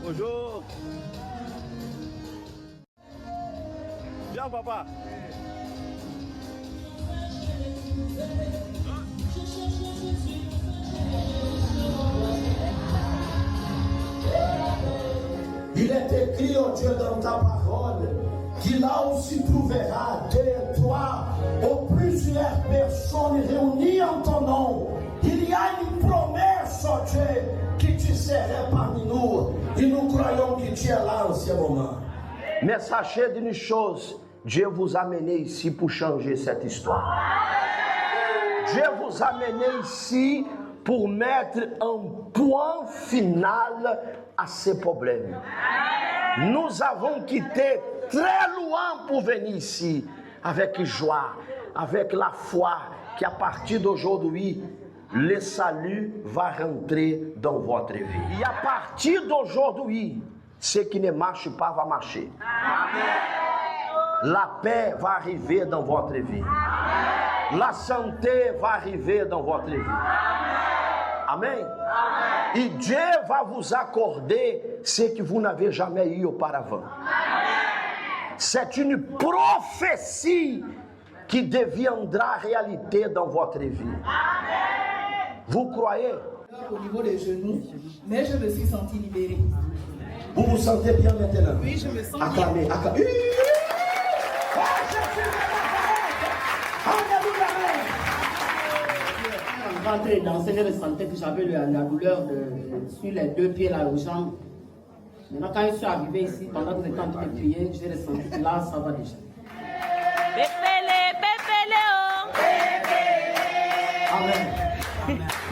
Bonjour. Viens, papa. Il est écrit, oh Dieu, dans ta parole, qu'il là où se trouvera deux, trois ou plusieurs personnes réunies en ton nom, il y a une promesse, oh Dieu, que tu serais parmi nous. Et nous croyons que tu es là en ce moment. Mais sachez d'une chose, Dieu vous a amené ici pour changer cette histoire. Dieu vous a amené ici pour mettre un point final à ces problèmes. Nous avons quitté très loin pour venir ici avec joie, avec la foi qu'à partir d'aujourd'hui, le salut va rentrer dans votre vie. Et à partir d'aujourd'hui, ce qui ne marche pas va marcher. La paix va arriver dans votre vie. La santé va arriver dans votre vie. Amen. Et Dieu va vous accorder ce que vous n'avez jamais eu auparavant. C'est une prophétie qui deviendra réalité dans votre vie. Vous croyez? Au niveau des genoux, mais je me suis sentie libérée. Vous vous sentez bien maintenant? Oui, je me sens acclamez, bien. Acclamez. Rentré dans ce je sentais que j'avais la douleur sur les deux pieds là aux jambes. Maintenant quand je suis arrivé ici, pendant que vous étiez en train de prier, j'ai ressenti que là ça va déjà. Amen.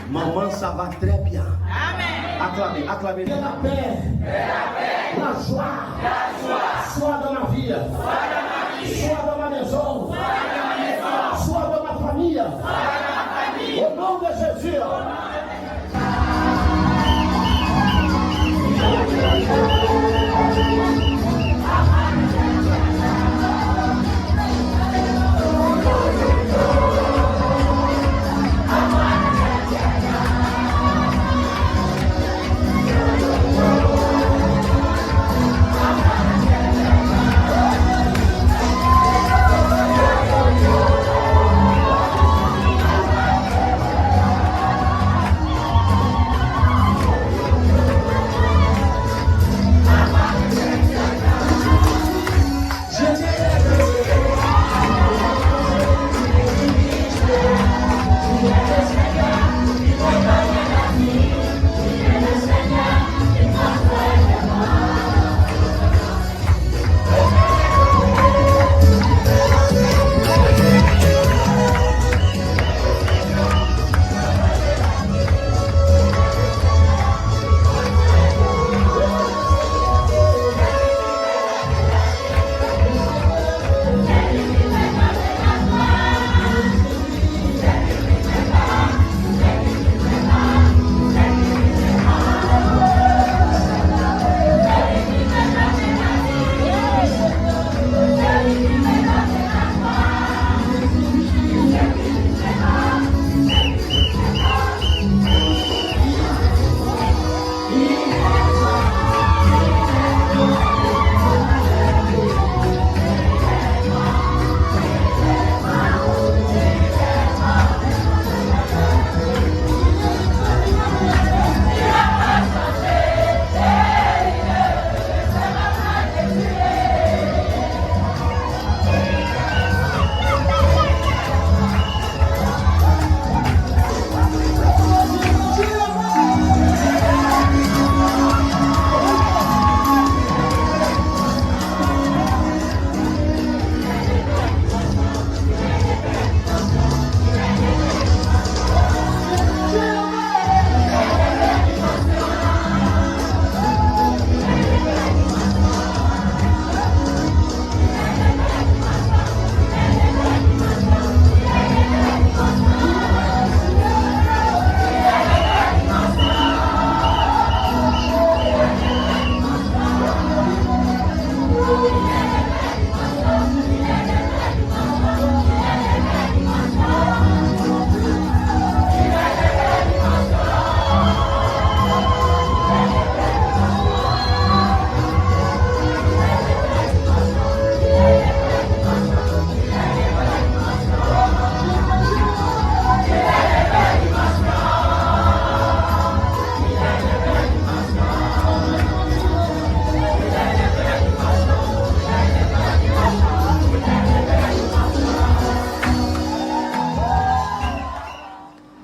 Maman, ça va très bien. Amen. Acclamez, acclamez. Que la paix, la joie, soit dans ma vie, soit dans ma maison, soit dans ma famille. Au nom de Jésus.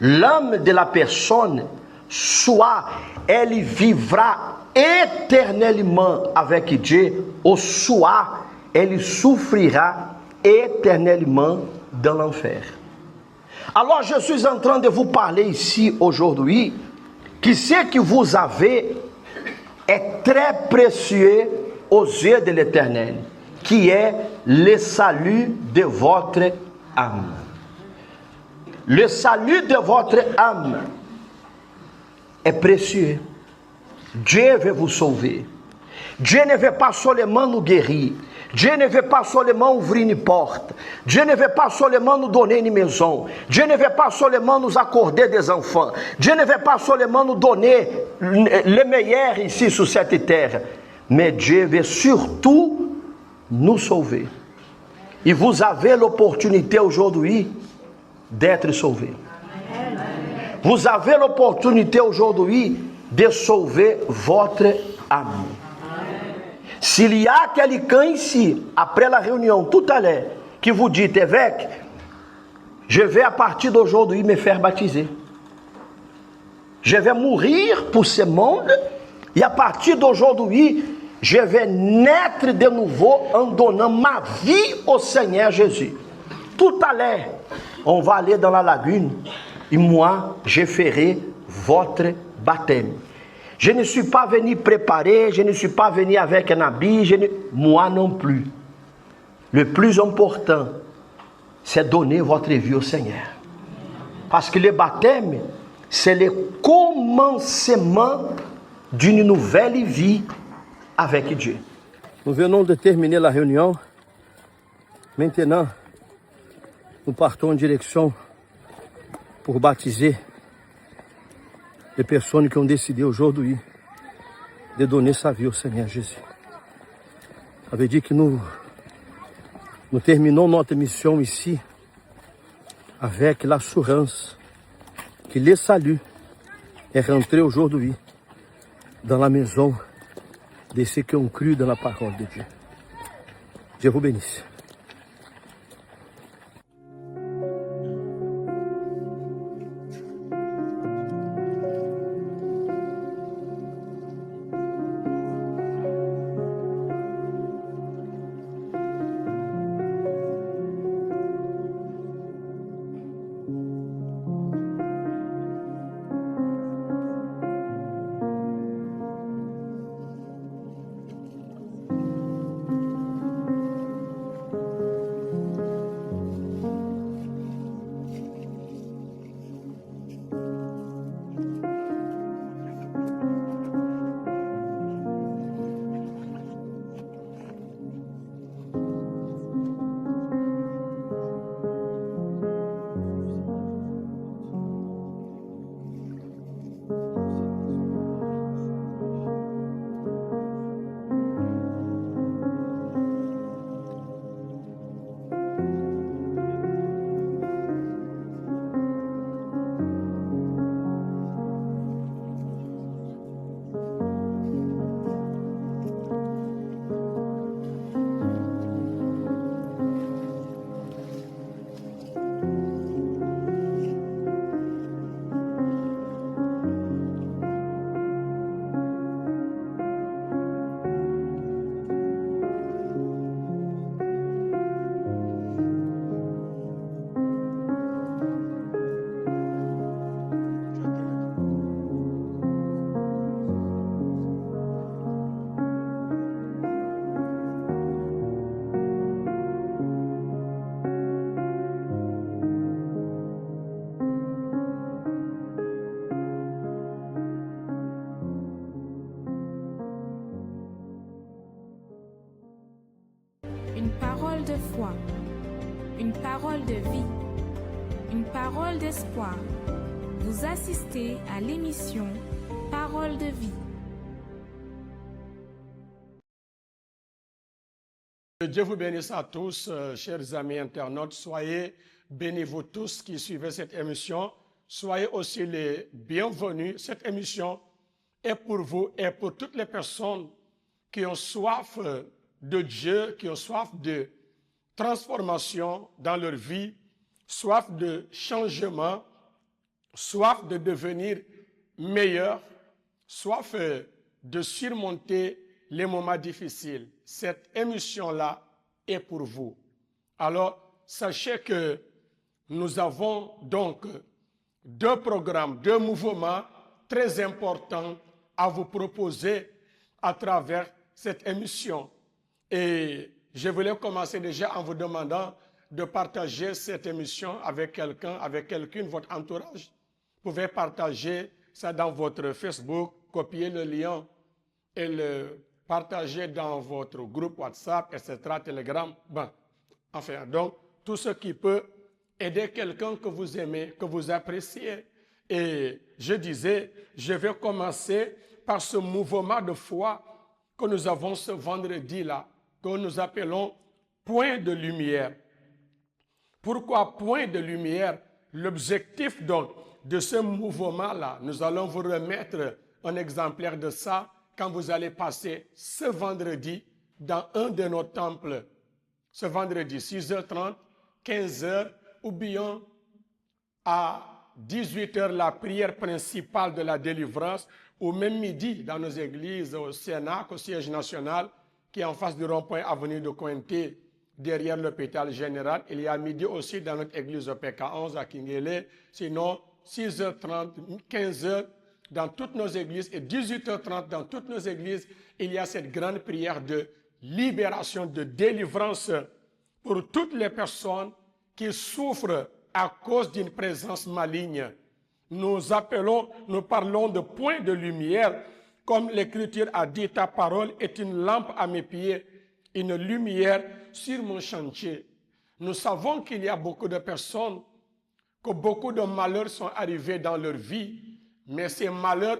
l'âme de la personne, soit elle vivra éternellement avec Dieu, ou soit elle souffrira éternellement dans l'enfer. Alors je suis en train de vous parler ici aujourd'hui que ce que vous avez est très précieux aux yeux de l'Éternel, qui est le salut de votre âme. Le salut de votre âme est précieux. Dieu veut vous sauver. Dieu ne veut pas seulement nous guérir. Dieu ne veut pas seulement ouvrir une porte. Dieu ne veut pas seulement nous donner une maison. Dieu ne veut pas seulement nous accorder des enfants. Dieu ne veut pas seulement nous donner le meilleur ici sur cette terre. Mais Dieu veut surtout nous sauver. Et vous avez l'opportunité aujourd'hui d'être sauvé. Vous avez l'opportunité aujourd'hui de sauver votre âme. S'il y a quelqu'un ici, après la réunion, tout à l'heure, qui vous dit, évêque, je vais à partir d'aujourd'hui me faire baptiser. Je vais mourir pour ce monde, et à partir d'aujourd'hui, je vais naître de nouveau en donnant ma vie au Seigneur Jésus. Tout à l'heure, on va aller dans la lagune, et moi, je ferai votre baptême. Je ne suis pas venu préparer, je ne suis pas venu avec un habit, moi non plus. Le plus important, c'est donner votre vie au Seigneur. Parce que le baptême, c'est le commencement d'une nouvelle vie avec Dieu. Nous venons de terminer la réunion. Maintenant, nous partons en direction pour baptiser les personnes qui ont décidé aujourd'hui de donner sa vie au Seigneur Jésus. Ça veut dire que nous terminons notre mission ici avec l'assurance que le salut est rentré aujourd'hui dans la maison de ceux qui ont cru dans la parole de Dieu. Dieu vous bénisse. Une parole de foi, une parole de vie, une parole d'espoir. Vous assistez à l'émission Parole de vie. Que Dieu vous bénisse à tous, chers amis internautes. Soyez bénis vous tous qui suivez cette émission. Soyez aussi les bienvenus. Cette émission est pour vous et pour toutes les personnes qui ont soif de Dieu, qui ont soif de transformation dans leur vie, soif de changement, soif de devenir meilleur, soif de surmonter les moments difficiles. Cette émission-là est pour vous. Alors, sachez que nous avons donc 2 programmes, 2 mouvements très importants à vous proposer à travers cette émission. Et je voulais commencer déjà en vous demandant de partager cette émission avec quelqu'un, avec quelqu'une, votre entourage. Vous pouvez partager ça dans votre Facebook, copier le lien et le partager dans votre groupe WhatsApp, etc., Telegram. Bon, enfin, donc, tout ce qui peut aider quelqu'un que vous aimez, que vous appréciez. Et je disais, je vais commencer par ce mouvement de foi que nous avons ce vendredi-là, que nous appelons point de lumière. Pourquoi point de lumière? L'objectif donc de ce mouvement-là, nous allons vous remettre un exemplaire de ça quand vous allez passer ce vendredi dans un de nos temples. Ce vendredi, 6h30, 15h, ou bien à 18h, la prière principale de la délivrance, ou même midi dans nos églises, au Sénat, au siège national, qui est en face du rond-point avenue de Cointé, derrière l'hôpital général. Il y a midi aussi dans notre église au PK11 à Kingele. Sinon, 6h30, 15h dans toutes nos églises et 18h30 dans toutes nos églises, il y a cette grande prière de libération, de délivrance pour toutes les personnes qui souffrent à cause d'une présence maligne. Nous parlons de point de lumière, comme l'Écriture a dit, ta parole est une lampe à mes pieds, une lumière sur mon chantier. Nous savons qu'il y a beaucoup de personnes, que beaucoup de malheurs sont arrivés dans leur vie, mais ces malheurs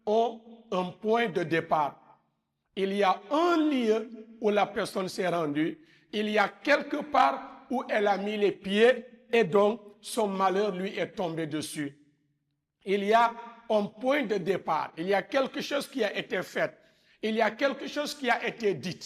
ont un point de départ. Il y a un lieu où la personne s'est rendue, il y a quelque part où elle a mis les pieds et donc son malheur lui est tombé dessus. Il y a un point de départ, il y a quelque chose qui a été fait, il y a quelque chose qui a été dit,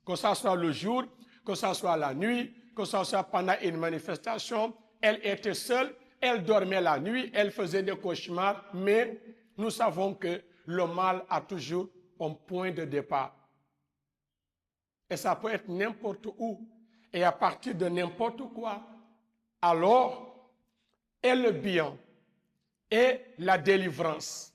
que ce soit le jour, que ce soit la nuit, que ce soit pendant une manifestation. Elle était seule, elle dormait la nuit, elle faisait des cauchemars, mais nous savons que le mal a toujours un point de départ. Et ça peut être n'importe où, et à partir de n'importe quoi. Alors, et le bien, et la délivrance,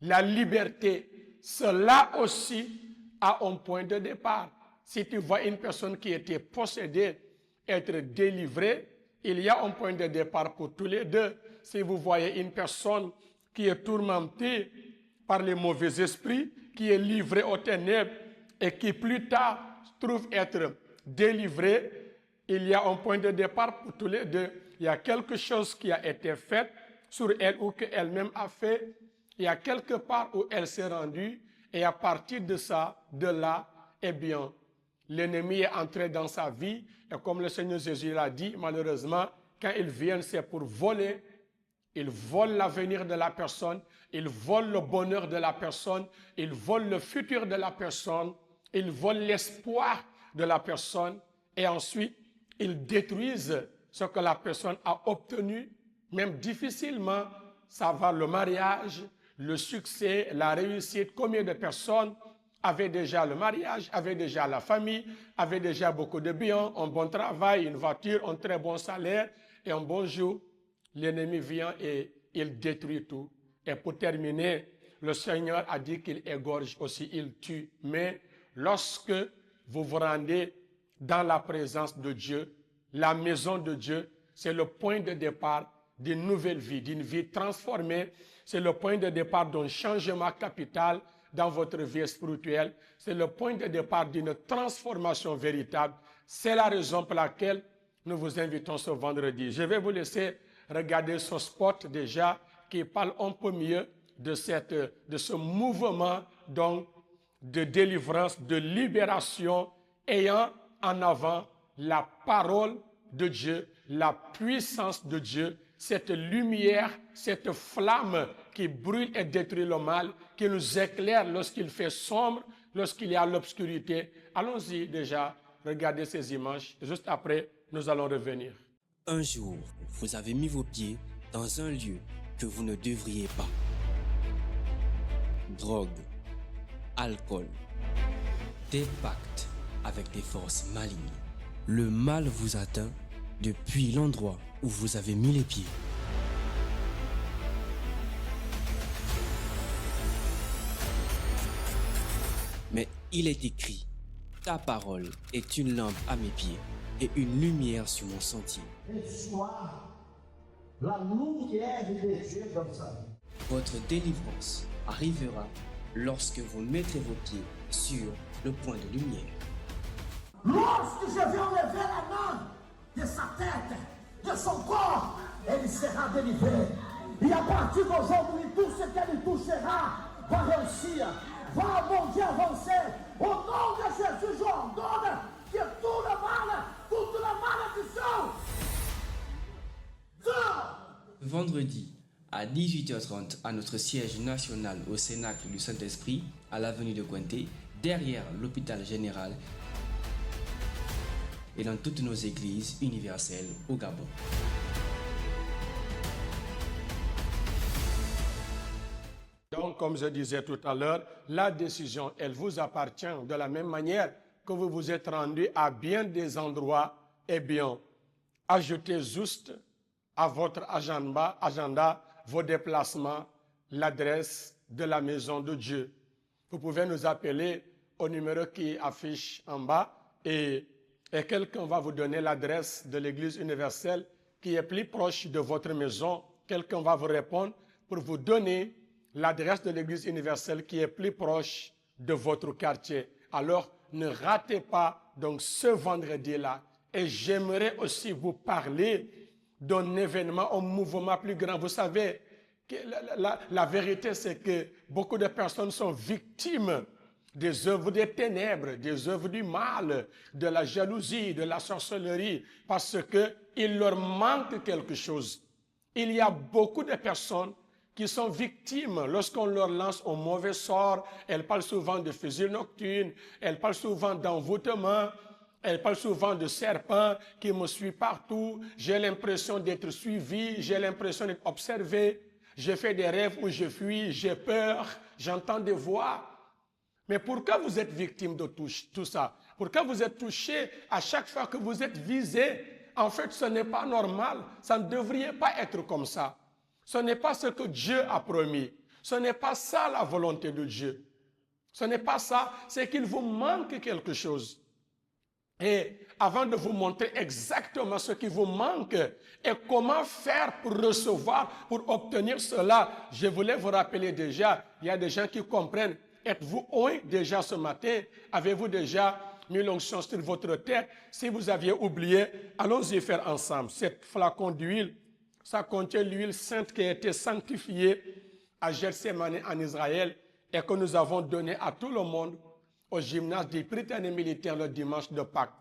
la liberté, cela aussi a un point de départ. Si tu vois une personne qui était possédée, être délivrée, il y a un point de départ pour tous les deux. Si vous voyez une personne qui est tourmentée par les mauvais esprits, qui est livrée aux ténèbres et qui plus tard trouve être délivrée, il y a un point de départ pour tous les deux. Il y a quelque chose qui a été fait sur elle ou qu'elle-même a fait. Il y a quelque part où elle s'est rendue et à partir de ça, de là, eh bien, l'ennemi est entré dans sa vie et comme le Seigneur Jésus l'a dit, malheureusement, quand ils viennent, c'est pour voler. Ils volent l'avenir de la personne, ils volent le bonheur de la personne, ils volent le futur de la personne, ils volent l'espoir de la personne et ensuite, ils détruisent ce que la personne a obtenu, même difficilement. Ça va le mariage, le succès, la réussite. Combien de personnes avaient déjà le mariage, avaient déjà la famille, avaient déjà beaucoup de biens, un bon travail, une voiture, un très bon salaire et un bon jour, l'ennemi vient et il détruit tout. Et pour terminer, le Seigneur a dit qu'il égorge aussi, il tue. Mais lorsque vous vous rendez dans la présence de Dieu, la maison de Dieu, c'est le point de départ d'une nouvelle vie, d'une vie transformée. C'est le point de départ d'un changement capital dans votre vie spirituelle. C'est le point de départ d'une transformation véritable. C'est la raison pour laquelle nous vous invitons ce vendredi. Je vais vous laisser regarder ce spot déjà qui parle un peu mieux de ce mouvement donc de délivrance, de libération, ayant en avant la parole de Dieu, la puissance de Dieu, cette lumière, cette flamme qui brûle et détruit le mal, qui nous éclaire lorsqu'il fait sombre, lorsqu'il y a l'obscurité. Allons-y déjà, regardez ces images. Juste après, nous allons revenir. Un jour, vous avez mis vos pieds dans un lieu que vous ne devriez pas. Drogue, alcool, des pactes avec des forces malignes. Le mal vous atteint depuis l'endroit où vous avez mis les pieds. Mais il est écrit, ta parole est une lampe à mes pieds et une lumière sur mon sentier. Sois la lumière de Dieu dans sa vie. Votre délivrance arrivera lorsque vous mettrez vos pieds sur le point de lumière. Lorsque je vais enlever la main de sa tête, de son corps, elle sera délivrée. Et à partir d'aujourd'hui, tout ce qu'elle touchera va réussir, va mon Dieu avancer. Au nom de Jésus, j'ordonne que tout le mal, toute la malédiction, Vendredi à 18h30 à notre siège national au Cénacle du Saint-Esprit à l'avenue de Cointé, derrière l'hôpital général et dans toutes nos églises universelles au Gabon. Donc, comme je disais tout à l'heure, la décision, elle vous appartient de la même manière que vous vous êtes rendu à bien des endroits. Eh bien, ajoutez juste à votre agenda vos déplacements, l'adresse de la maison de Dieu. Vous pouvez nous appeler au numéro qui affiche en bas et quelqu'un va vous donner l'adresse de l'église universelle qui est plus proche de votre maison. Quelqu'un va vous répondre pour vous donner l'adresse de l'église universelle qui est plus proche de votre quartier. Alors, ne ratez pas donc ce vendredi-là. Et j'aimerais aussi vous parler d'un événement, un mouvement plus grand. Vous savez, que la vérité, c'est que beaucoup de personnes sont victimes des œuvres des ténèbres, des œuvres du mal, de la jalousie, de la sorcellerie, parce qu'il leur manque quelque chose. Il y a beaucoup de personnes qui sont victimes lorsqu'on leur lance un mauvais sort. Elles parlent souvent de fusils nocturnes, elles parlent souvent d'envoûtement, elles parlent souvent de serpents qui me suivent partout. J'ai l'impression d'être suivi, j'ai l'impression d'être observé. Je fais des rêves où je fuis, j'ai peur, j'entends des voix. Mais pourquoi vous êtes victime de tout ça? Pourquoi vous êtes touché à chaque fois que vous êtes visé? En fait, ce n'est pas normal. Ça ne devrait pas être comme ça. Ce n'est pas ce que Dieu a promis. Ce n'est pas ça la volonté de Dieu. Ce n'est pas ça, c'est qu'il vous manque quelque chose. Et avant de vous montrer exactement ce qui vous manque et comment faire pour recevoir, pour obtenir cela, je voulais vous rappeler déjà, il y a des gens qui comprennent. Êtes-vous oint déjà ce matin? Avez-vous déjà mis l'onction sur votre tête? Si vous aviez oublié, allons-y faire ensemble. Cette flacon d'huile, ça contient l'huile sainte qui a été sanctifiée à Gethsémani en Israël et que nous avons donnée à tout le monde au gymnase des Prytanée militaires le dimanche de Pâques.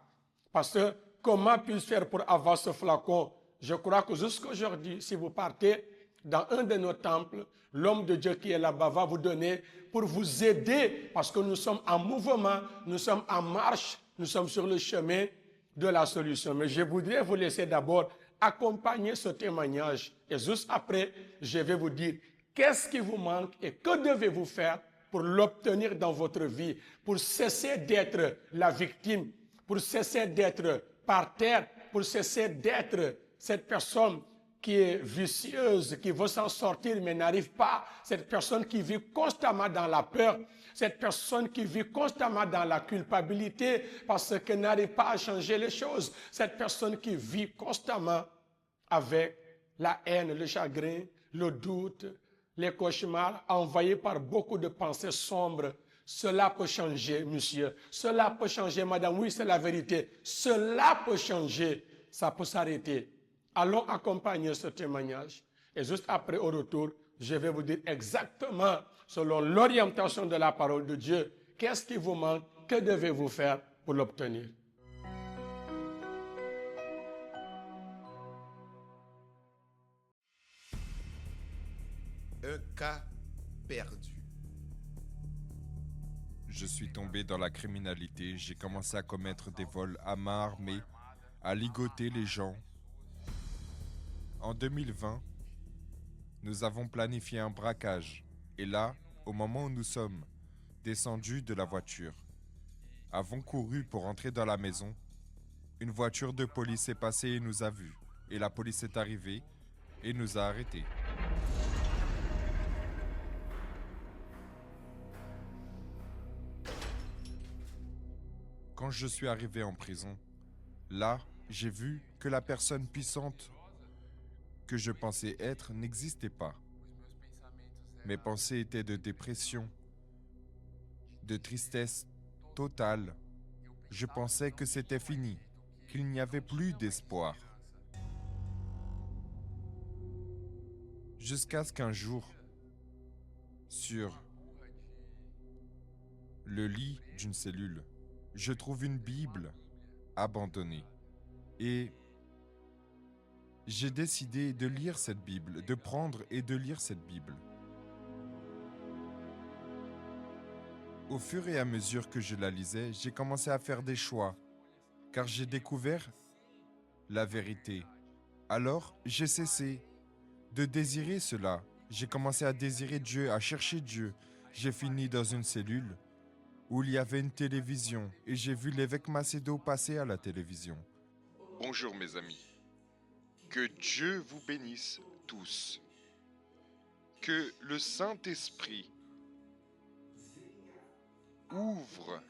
Parce que comment puis-je faire pour avoir ce flacon? Je crois que jusqu'à aujourd'hui, si vous partez dans un de nos temples, l'homme de Dieu qui est là-bas va vous donner pour vous aider parce que nous sommes en mouvement, nous sommes en marche, nous sommes sur le chemin de la solution. Mais je voudrais vous laisser d'abord accompagner ce témoignage et juste après, je vais vous dire qu'est-ce qui vous manque et que devez-vous faire pour l'obtenir dans votre vie, pour cesser d'être la victime, pour cesser d'être par terre, pour cesser d'être cette personne qui est vicieuse, qui veut s'en sortir mais n'arrive pas, cette personne qui vit constamment dans la peur, cette personne qui vit constamment dans la culpabilité parce qu'elle n'arrive pas à changer les choses, cette personne qui vit constamment avec la haine, le chagrin, le doute, les cauchemars envoyés par beaucoup de pensées sombres. Cela peut changer, monsieur. Cela peut changer, madame. Oui, c'est la vérité. Cela peut changer. Ça peut s'arrêter. Allons accompagner ce témoignage. Et juste après, au retour, je vais vous dire exactement, selon l'orientation de la parole de Dieu, qu'est-ce qui vous manque, que devez-vous faire pour l'obtenir. Un cas perdu. Je suis tombé dans la criminalité, j'ai commencé à commettre des vols à main armée, à ligoter les gens. En 2020, Nous avons planifié un braquage. Et là, au moment où nous sommes descendus de la voiture, avons couru pour entrer dans la maison, une voiture de police est passée et nous a vus. Et la police est arrivée et nous a arrêtés. Quand je suis arrivé en prison, là, j'ai vu que la personne puissante que je pensais être n'existait pas. Mes pensées étaient de dépression, de tristesse totale. Je pensais que c'était fini, qu'il n'y avait plus d'espoir. Jusqu'à ce qu'un jour, sur le lit d'une cellule, je trouve une Bible abandonnée. Et j'ai décidé de lire cette Bible, de prendre et de lire cette Bible. Au fur et à mesure que je la lisais, j'ai commencé à faire des choix, car j'ai découvert la vérité. Alors, j'ai cessé de désirer cela. J'ai commencé à désirer Dieu, à chercher Dieu. J'ai fini dans une cellule où il y avait une télévision et j'ai vu l'évêque Macedo passer à la télévision. Bonjour mes amis. Que Dieu vous bénisse tous. Que le Saint-Esprit ouvre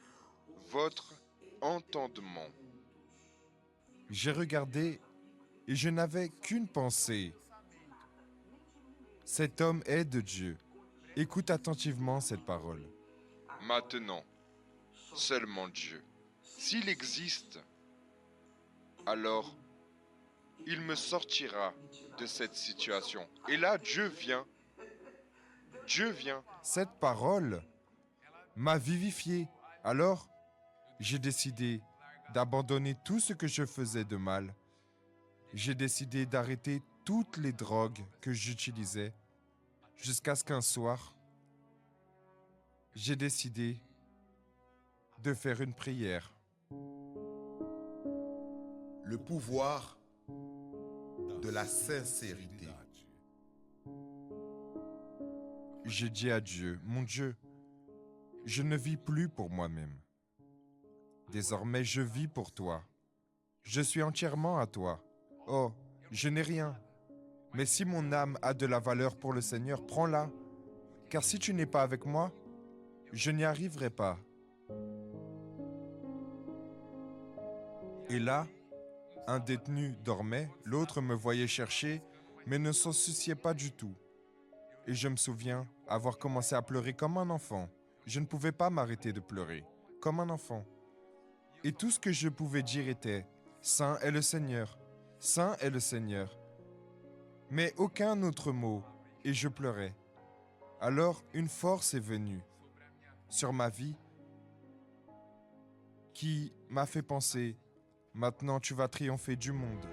votre entendement. J'ai regardé et je n'avais qu'une pensée. Cet homme est de Dieu. Écoute attentivement cette parole. Maintenant, seulement Dieu. S'il existe, alors il me sortira de cette situation. Et là, Dieu vient. Dieu vient. Cette parole m'a vivifié. Alors, j'ai décidé d'abandonner tout ce que je faisais de mal. J'ai décidé d'arrêter toutes les drogues que j'utilisais jusqu'à ce qu'un soir, j'ai décidé de faire une prière. Le pouvoir de la sincérité. J'ai dit à Dieu, mon Dieu, je ne vis plus pour moi-même. Désormais, je vis pour toi. Je suis entièrement à toi. Oh, je n'ai rien. Mais si mon âme a de la valeur pour le Seigneur, prends-la. Car si tu n'es pas avec moi, je n'y arriverai pas. Et là, un détenu dormait, l'autre me voyait chercher, mais ne s'en souciait pas du tout. Et je me souviens avoir commencé à pleurer comme un enfant. Je ne pouvais pas m'arrêter de pleurer, comme un enfant. Et tout ce que je pouvais dire était « Saint est le Seigneur, Saint est le Seigneur ». Mais aucun autre mot, et je pleurais. Alors une force est venue sur ma vie qui m'a fait penser « Maintenant tu vas triompher du monde ».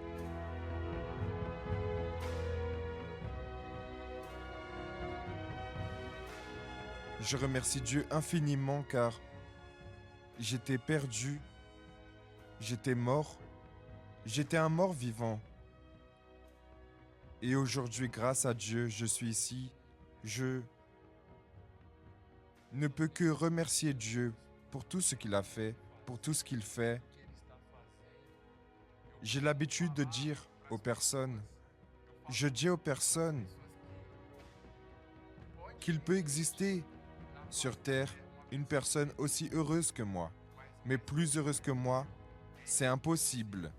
Je remercie Dieu infiniment car j'étais perdu, j'étais mort, j'étais un mort vivant. Et aujourd'hui, grâce à Dieu, je suis ici. Je ne peux que remercier Dieu pour tout ce qu'il a fait, pour tout ce qu'il fait. J'ai l'habitude de dire aux personnes, je dis aux personnes qu'il peut exister sur terre une personne aussi heureuse que moi, mais plus heureuse que moi, c'est impossible.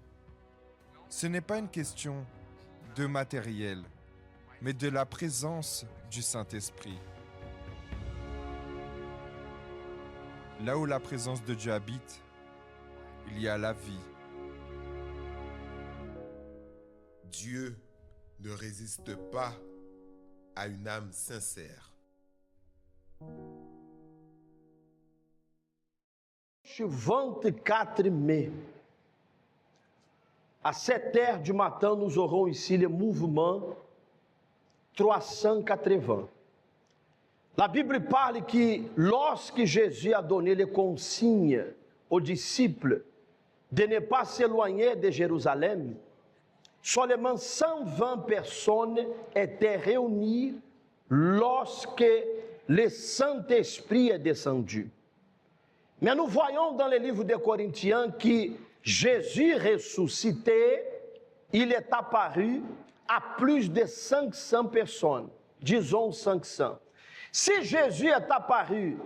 Ce n'est pas une question de matériel, mais de la présence du Saint-Esprit. Là où la présence de Dieu habite, il y a la vie. Dieu ne résiste pas à une âme sincère. 24 mai, à 7h du matin, nous aurons ici le mouvement 380. La Bible parle que lorsque Jésus a donné les consignes aux disciples de ne pas s'éloigner de Jérusalem, seulement 120 personnes étaient réunies lorsque le Saint-Esprit est descendu. Mais nous voyons dans le livre des Corinthiens que Jésus ressuscité, il est apparu à plus de 500 personnes, disons 500. Si Jésus est apparu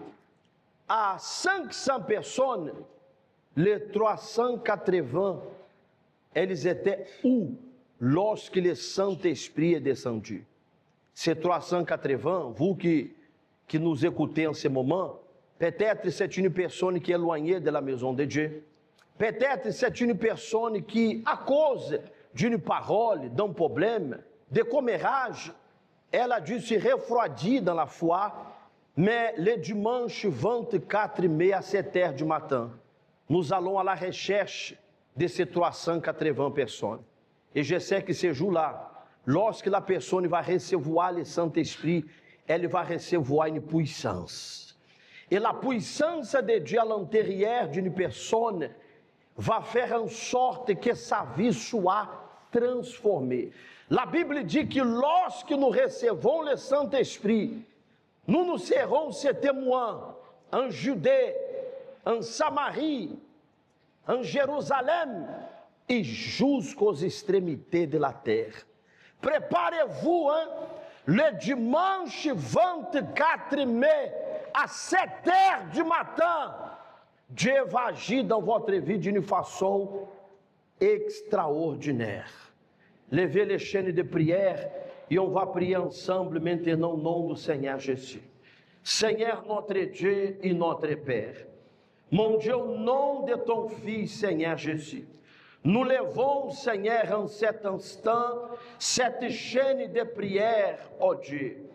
à 500 personnes, les 380, elles étaient où lorsque le Saint-Esprit est descendu? Ces 380, vous qui nous écoutez en ce moment, peut-être c'est une personne qui est éloignée de la maison de Dieu. Peut-être c'est une personne qui, à cause d'une parole, d'un problème, de commérage, elle a dû se refroidir dans la foi, mais le dimanche 24 mai à 7 heures du matin, nous allons à la recherche de ces 380 personnes. Et je sais que ce jour-là, lorsque la personne va recevoir le Saint-Esprit, elle va recevoir une puissance. Et la puissance de Dieu à l'intérieur d'une personne va faire en sorte que sa vie soit transformée. La Bible dit que lorsque nous recevons le Saint-Esprit, nous serons ses témoins en Judée, en Samarie, en Jérusalem et jusqu'aux extrémités de la terre. Préparez-vous, le dimanche 24 mai à 7 heures du matin, Dieu va agir dans votre vie d'une façon extraordinaire. Levez les chaînes de prière et on va prier ensemble maintenant au nom du Seigneur Jésus. Seigneur notre Dieu et notre Père, mon Dieu, au nom de ton Fils, Seigneur Jésus, nous levons, Seigneur, en cet instant, cette chaîne de prière, oh Dieu,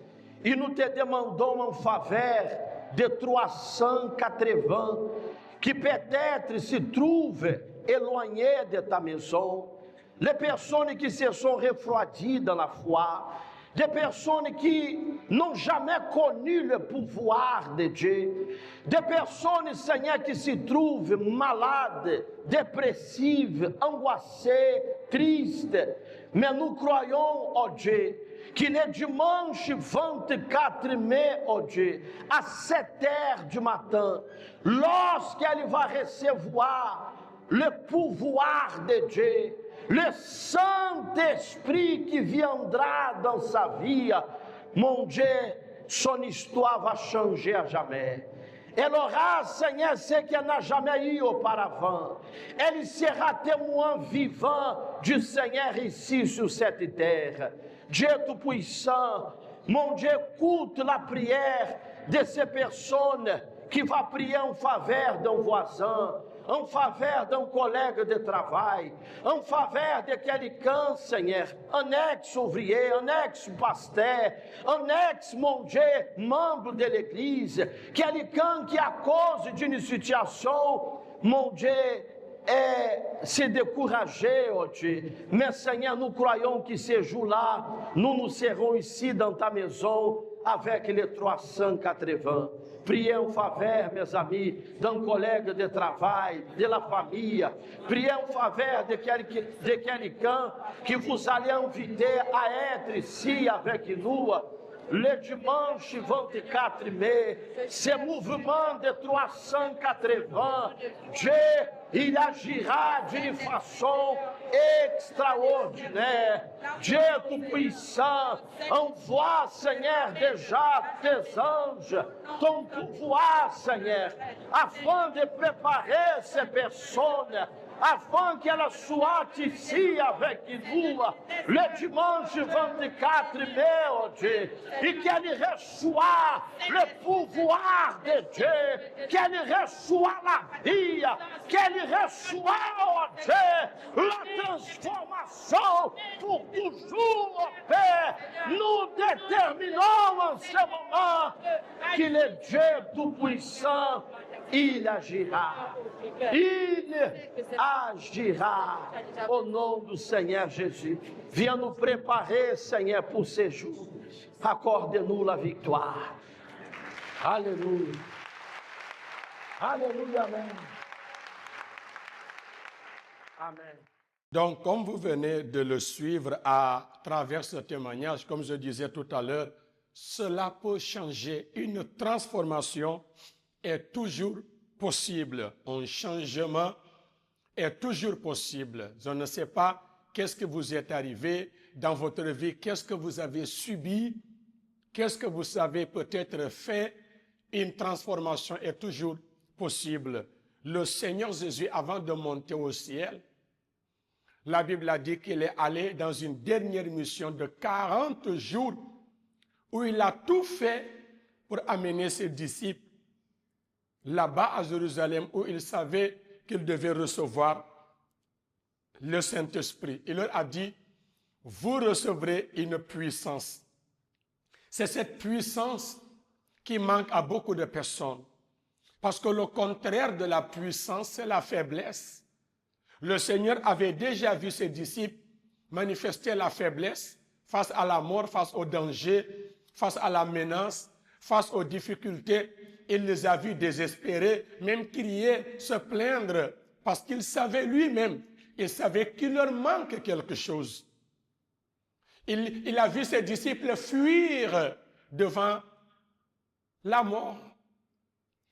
et nous te demandons en faveur de 380 qui peut-être se trouvent éloignés de ta maison, les personnes qui se sont refroidies dans la foi, des personnes qui n'ont jamais connu le pouvoir de Dieu, des personnes, Seigneur, qui se trouvent malades, dépressives, angoissées, tristes. Mais nous croyons, oh Dieu, qu'il est dimanche 24 mai, oh Dieu, à 7 heures du matin, lorsqu'elle va recevoir le pouvoir de Dieu, le Saint-Esprit qui viendra dans sa vie, mon Dieu, son histoire va changer à jamais. Elle aura, Seigneur, ce qu'elle n'a jamais eu auparavant. Elle sera témoin vivant du Seigneur ici sur cette terre. Dieu Tout-Puissant, mon Dieu, écoute la prière de ces personnes qui vont prier en faveur d'un voisin, en faveur d'un collègue de travail, en faveur de quelqu'un, Seigneur, un ex-ouvrier, un ex-pasteur, un ex, mon Dieu, membre de l'Église, quelqu'un qui, à cause d'une situation, mon Dieu, s'est découragé, oh Dieu. Mais Seigneur, nous croyons que ce jour-là, nous serons ici dans ta maison avec les 380. Priez en faveur, mes amis, d'un collègue de travail, de la famille. Priez en faveur de quelqu'un que vous allez inviter à être ici avec nous. Le dimanche 24 mai, ce mouvement de 380, Dieu, il agira d'une façon extraordinaire. Dieu Tout-Puissant, envoie, Seigneur, déjà tes anges, ton pouvoir, Seigneur, afin de préparer ces personnes, afin qu'elles soient ici avec nous le dimanche 24 mai, oh Dieu, et qu'elles reçoivent le pouvoir de Dieu, qu'elles reçoivent la vie, qu'elles reçoivent, oh Dieu, la transformation pour toujours, Père. Nous déterminons en ce moment qu'il est Dieu Tout-Puissant. Il agira. Il agira au nom du Seigneur Jésus. Viens nous préparer, Seigneur, pour ces jours. Accorde-nous la victoire. Alléluia. Alléluia. Amen. Amen. Donc, comme vous venez de le suivre à travers ce témoignage, comme je disais tout à l'heure, cela peut changer. Une transformation est toujours possible. Un changement est toujours possible. Je ne sais pas qu'est-ce que vous êtes arrivé dans votre vie, qu'est-ce que vous avez subi, qu'est-ce que vous avez peut-être fait. Une transformation est toujours possible. Le Seigneur Jésus, avant de monter au ciel, la Bible a dit qu'il est allé dans une dernière mission de 40 jours où il a tout fait pour amener ses disciples là-bas à Jérusalem où il savait qu'il devait recevoir le Saint-Esprit. Il leur a dit, vous recevrez une puissance. C'est cette puissance qui manque à beaucoup de personnes. Parce que le contraire de la puissance, c'est la faiblesse. Le Seigneur avait déjà vu ses disciples manifester la faiblesse face à la mort, face au danger, face à la menace, face aux difficultés. Il les a vus désespérés, même crier, se plaindre, parce qu'il savait lui-même, il savait qu'il leur manque quelque chose. Il a vu ses disciples fuir devant la mort,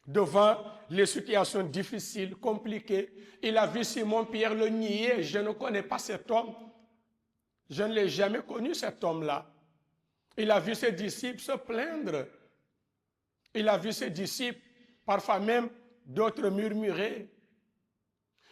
devant les situations difficiles, compliquées. Il a vu Simon-Pierre le nier. Je ne connais pas cet homme. Je ne l'ai jamais connu, cet homme-là. Il a vu ses disciples se plaindre. Il a vu ses disciples, parfois même d'autres murmurer.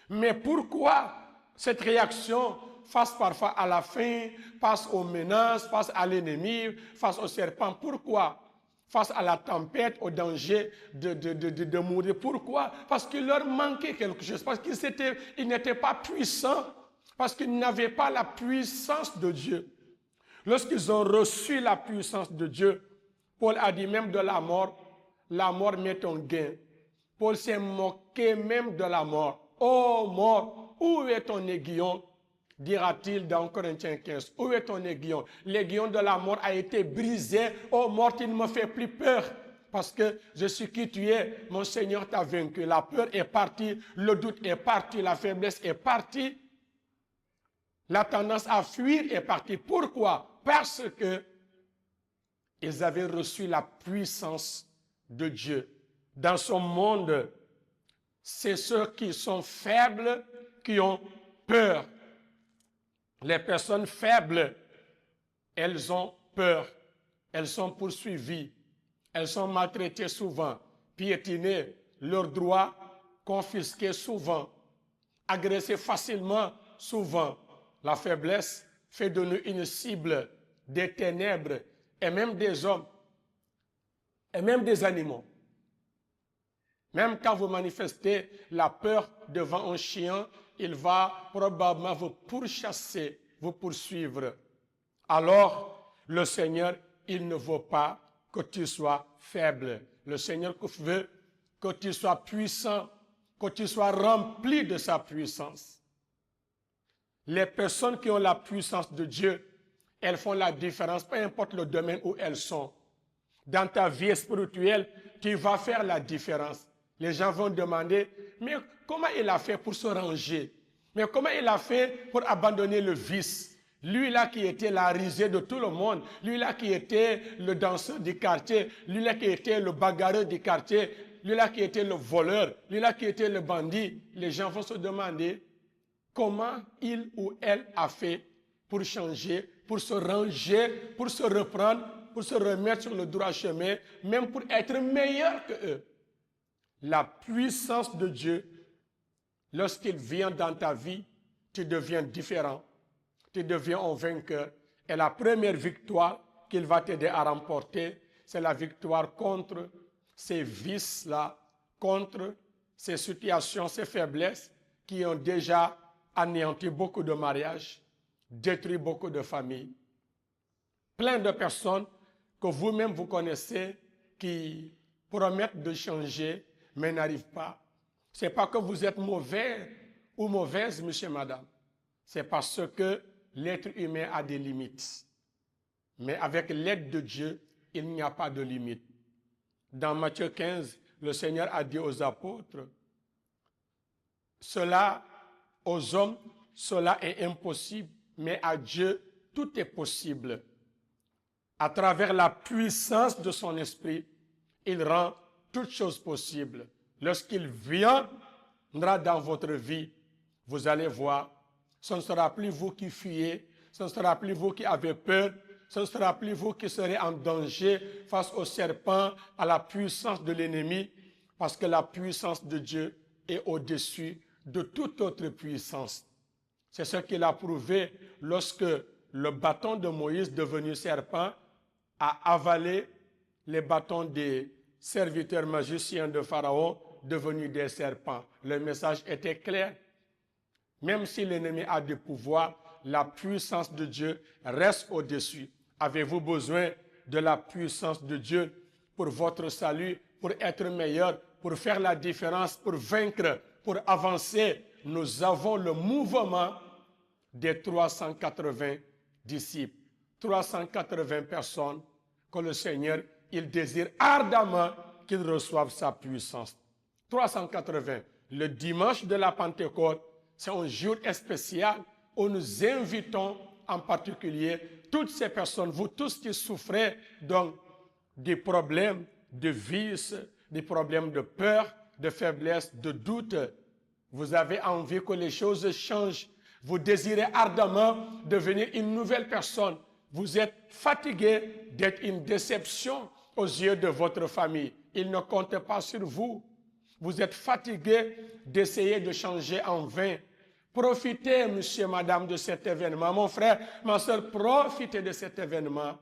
Mais pourquoi cette réaction face parfois à la faim, face aux menaces, face à l'ennemi, face au serpent? Pourquoi? Face à la tempête, au danger de mourir. Pourquoi? Parce qu'il leur manquait quelque chose, parce qu'ils n'étaient pas puissants, parce qu'ils n'avaient pas la puissance de Dieu. Lorsqu'ils ont reçu la puissance de Dieu, Paul a dit même de la mort met ton gain. Paul s'est moqué même de la mort. Oh mort, où est ton aiguillon? Dira-t-il dans Corinthiens 15. Où est ton aiguillon? L'aiguillon de la mort a été brisé. Oh mort, il ne me fait plus peur. Parce que je suis qui tu es. Mon Seigneur t'a vaincu. La peur est partie. Le doute est parti. La faiblesse est partie. La tendance à fuir est partie. Pourquoi? Parce que ils avaient reçu la puissance de Dieu. Dans ce monde, c'est ceux qui sont faibles qui ont peur. Les personnes faibles, elles ont peur. Elles sont poursuivies. Elles sont maltraitées souvent, piétinées, leurs droits confisqués souvent, agressées facilement souvent. La faiblesse fait de nous une cible des ténèbres et même des hommes et même des animaux. Même quand vous manifestez la peur devant un chien, il va probablement vous pourchasser, vous poursuivre. Alors, le Seigneur, il ne veut pas que tu sois faible. Le Seigneur veut que tu sois puissant, que tu sois rempli de sa puissance. Les personnes qui ont la puissance de Dieu, elles font la différence, peu importe le domaine où elles sont. Dans ta vie spirituelle, tu vas faire la différence. Les gens vont demander, mais comment il a fait pour se ranger? Mais comment il a fait pour abandonner le vice? Lui-là qui était la risée de tout le monde, lui-là qui était le danseur du quartier, lui-là qui était le bagarreur du quartier, lui-là qui était le voleur, lui-là qui était le bandit. Les gens vont se demander comment il ou elle a fait pour changer, pour se ranger, pour se reprendre, pour se remettre sur le droit chemin, même pour être meilleur que eux. La puissance de Dieu, lorsqu'il vient dans ta vie, tu deviens différent. Tu deviens un vainqueur. Et la première victoire qu'il va t'aider à remporter, c'est la victoire contre ces vices-là, contre ces situations, ces faiblesses qui ont déjà anéanti beaucoup de mariages, détruit beaucoup de familles. Plein de personnes que vous-même vous connaissez qui promettent de changer, mais n'arrivent pas. Ce n'est pas que vous êtes mauvais ou mauvaise, monsieur, madame. C'est parce que l'être humain a des limites. Mais avec l'aide de Dieu, il n'y a pas de limite. Dans Matthieu 15, le Seigneur a dit aux apôtres, cela aux hommes cela est impossible, mais à Dieu, tout est possible. À travers la puissance de son esprit, il rend toutes choses possibles. Lorsqu'il viendra dans votre vie, vous allez voir, ce ne sera plus vous qui fuyez, ce ne sera plus vous qui avez peur, ce ne sera plus vous qui serez en danger face au serpent, à la puissance de l'ennemi, parce que la puissance de Dieu est au-dessus de toute autre puissance. C'est ce qu'il a prouvé lorsque le bâton de Moïse, devenu serpent, a avalé les bâtons des serviteurs magiciens de Pharaon, devenus des serpents. Le message était clair. Même si l'ennemi a du pouvoir, la puissance de Dieu reste au-dessus. Avez-vous besoin de la puissance de Dieu pour votre salut, pour être meilleur, pour faire la différence, pour vaincre, pour avancer? Nous avons le mouvement des 380 disciples, 380 personnes que le Seigneur, il désire ardemment qu'ils reçoivent sa puissance. 380. Le dimanche de la Pentecôte, c'est un jour spécial où nous invitons en particulier toutes ces personnes, vous tous qui souffrez donc des problèmes de vice, des problèmes de peur, de faiblesse, de doute. Vous avez envie que les choses changent. Vous désirez ardemment devenir une nouvelle personne. Vous êtes fatigué d'être une déception aux yeux de votre famille. Ils ne comptent pas sur vous. Vous êtes fatigué d'essayer de changer en vain. Profitez, monsieur, madame, de cet événement. Mon frère, ma soeur, profitez de cet événement.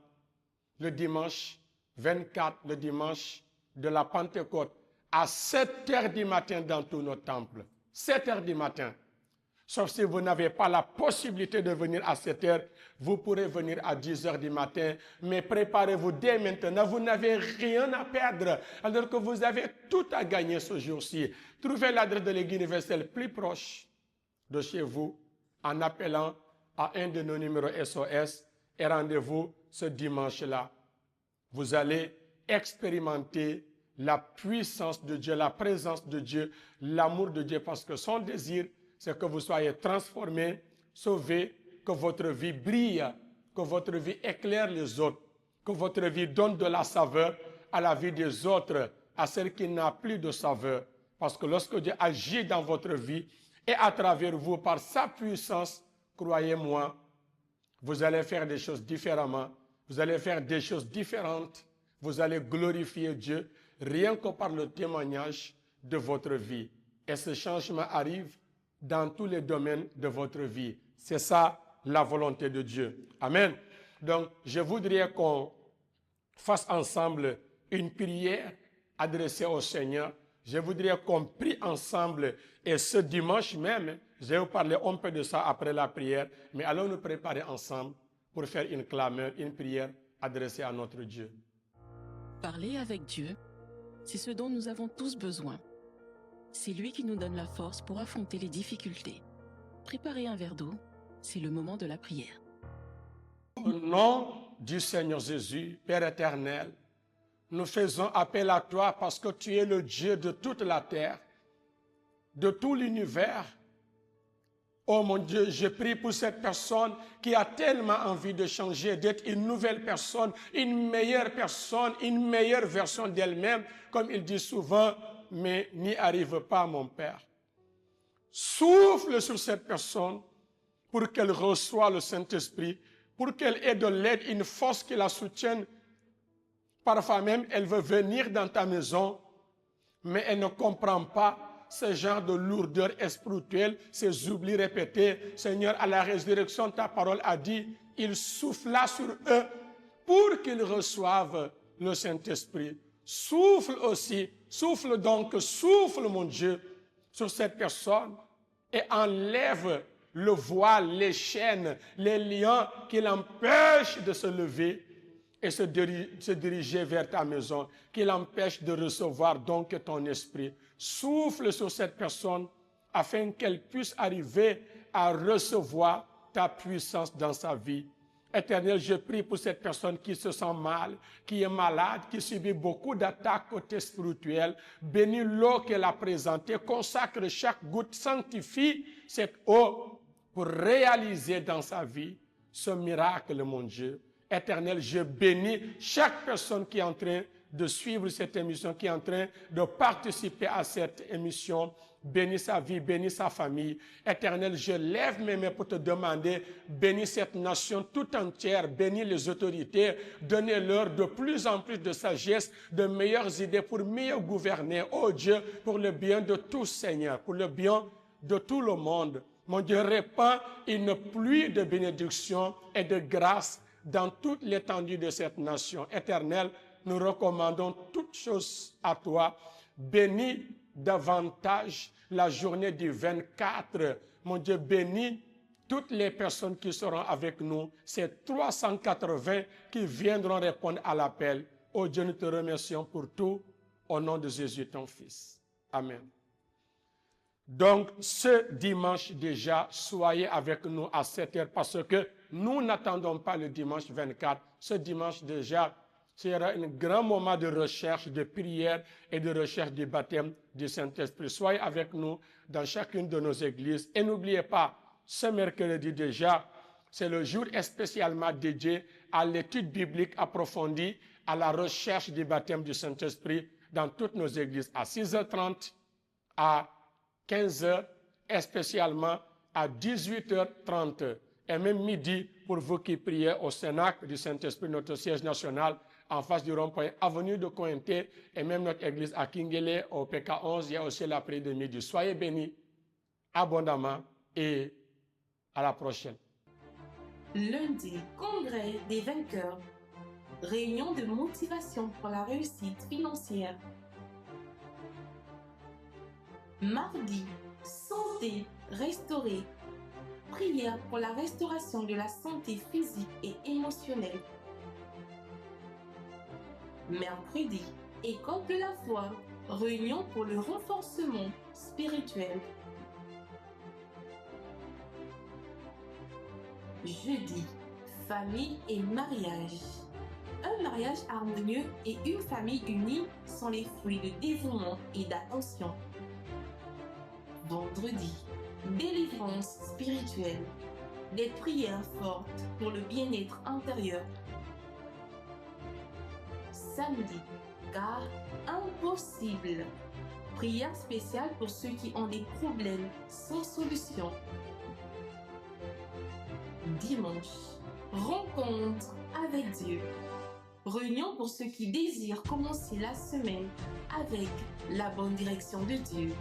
Le dimanche 24, le dimanche de la Pentecôte, à 7 heures du matin dans tous nos temples. 7 heures du matin. Sauf si vous n'avez pas la possibilité de venir à 7 heures, vous pourrez venir à 10 heures du matin. Mais préparez-vous dès maintenant. Vous n'avez rien à perdre, alors que vous avez tout à gagner ce jour-ci. Trouvez l'adresse de l'Église universelle plus proche de chez vous en appelant à un de nos numéros SOS et rendez-vous ce dimanche-là. Vous allez expérimenter la puissance de Dieu, la présence de Dieu, l'amour de Dieu, parce que son désir, c'est que vous soyez transformés, sauvés, que votre vie brille, que votre vie éclaire les autres, que votre vie donne de la saveur à la vie des autres, à celle qui n'a plus de saveur. Parce que lorsque Dieu agit dans votre vie et à travers vous par sa puissance, croyez-moi, vous allez faire des choses différemment, vous allez faire des choses différentes, vous allez glorifier Dieu rien que par le témoignage de votre vie. Et ce changement arrive dans tous les domaines de votre vie. C'est ça la volonté de Dieu. Amen. Donc, je voudrais qu'on fasse ensemble une prière adressée au Seigneur. Je voudrais qu'on prie ensemble. Et ce dimanche même, je vais vous parler un peu de ça après la prière, mais allons nous préparer ensemble pour faire une clameur, une prière adressée à notre Dieu. Parler avec Dieu, c'est ce dont nous avons tous besoin. C'est lui qui nous donne la force pour affronter les difficultés. Préparez un verre d'eau, c'est le moment de la prière. Au nom du Seigneur Jésus, Père éternel, nous faisons appel à toi parce que tu es le Dieu de toute la terre, de tout l'univers. Oh mon Dieu, je prie pour cette personne qui a tellement envie de changer, d'être une nouvelle personne, une meilleure version d'elle-même, comme il dit souvent, mais n'y arrive pas, mon Père. Souffle sur cette personne pour qu'elle reçoive le Saint-Esprit, pour qu'elle ait de l'aide, une force qui la soutienne. Parfois même, elle veut venir dans ta maison, mais elle ne comprend pas ce genre de lourdeur spirituelle, ces oublis répétés. Seigneur, à la résurrection, ta parole a dit, il souffla sur eux pour qu'ils reçoivent le Saint-Esprit. Souffle aussi, souffle donc, souffle mon Dieu sur cette personne et enlève le voile, les chaînes, les liens qui l'empêchent de se lever et se diriger vers ta maison, qui l'empêchent de recevoir donc ton esprit. Souffle sur cette personne afin qu'elle puisse arriver à recevoir ta puissance dans sa vie. Éternel, je prie pour cette personne qui se sent mal, qui est malade, qui subit beaucoup d'attaques côté spirituel. Bénis l'eau qu'elle a présentée, consacre chaque goutte, sanctifie cette eau pour réaliser dans sa vie ce miracle, mon Dieu. Éternel, je bénis chaque personne qui est en train de suivre cette émission, qui est en train de participer à cette émission. Bénis sa vie, bénis sa famille. Éternel, je lève mes mains pour te demander, bénis cette nation tout entière, bénis les autorités, donnez-leur de plus en plus de sagesse, de meilleures idées pour mieux gouverner. Oh Dieu, pour le bien de tous, Seigneur, pour le bien de tout le monde. Mon Dieu, répands une pluie de bénédictions et de grâce dans toute l'étendue de cette nation. Éternel, nous recommandons toutes choses à toi. Bénis davantage la journée du 24. Mon Dieu, bénis toutes les personnes qui seront avec nous, ces 380 qui viendront répondre à l'appel. Oh Dieu, nous te remercions pour tout, au nom de Jésus, ton Fils. Amen. Donc, ce dimanche déjà, soyez avec nous à 7 heures parce que nous n'attendons pas le dimanche 24. Ce dimanche déjà, ce sera un grand moment de recherche, de prière et de recherche du baptême du Saint-Esprit. Soyez avec nous dans chacune de nos églises. Et n'oubliez pas, ce mercredi déjà, c'est le jour spécialement dédié à l'étude biblique approfondie, à la recherche du baptême du Saint-Esprit dans toutes nos églises, à 6h30, à 15h, et spécialement à 18h30, et même midi pour vous qui priez au Cénacle du Saint-Esprit, notre siège national, en face du rond-point avenue de Cointé, et même notre église à Kingele, au PK11, il y a aussi la prière de midi. Soyez bénis abondamment et à la prochaine. Lundi, congrès des vainqueurs, réunion de motivation pour la réussite financière. Mardi, santé restaurée, prière pour la restauration de la santé physique et émotionnelle. Mercredi, école de la foi, réunion pour le renforcement spirituel. Jeudi, famille et mariage. Un mariage harmonieux et une famille unie sont les fruits de dévouement et d'attention. Vendredi, délivrance spirituelle. Des prières fortes pour le bien-être intérieur. Samedi, car impossible. Prière spéciale pour ceux qui ont des problèmes sans solution. Dimanche, rencontre avec Dieu. Réunion pour ceux qui désirent commencer la semaine avec la bonne direction de Dieu.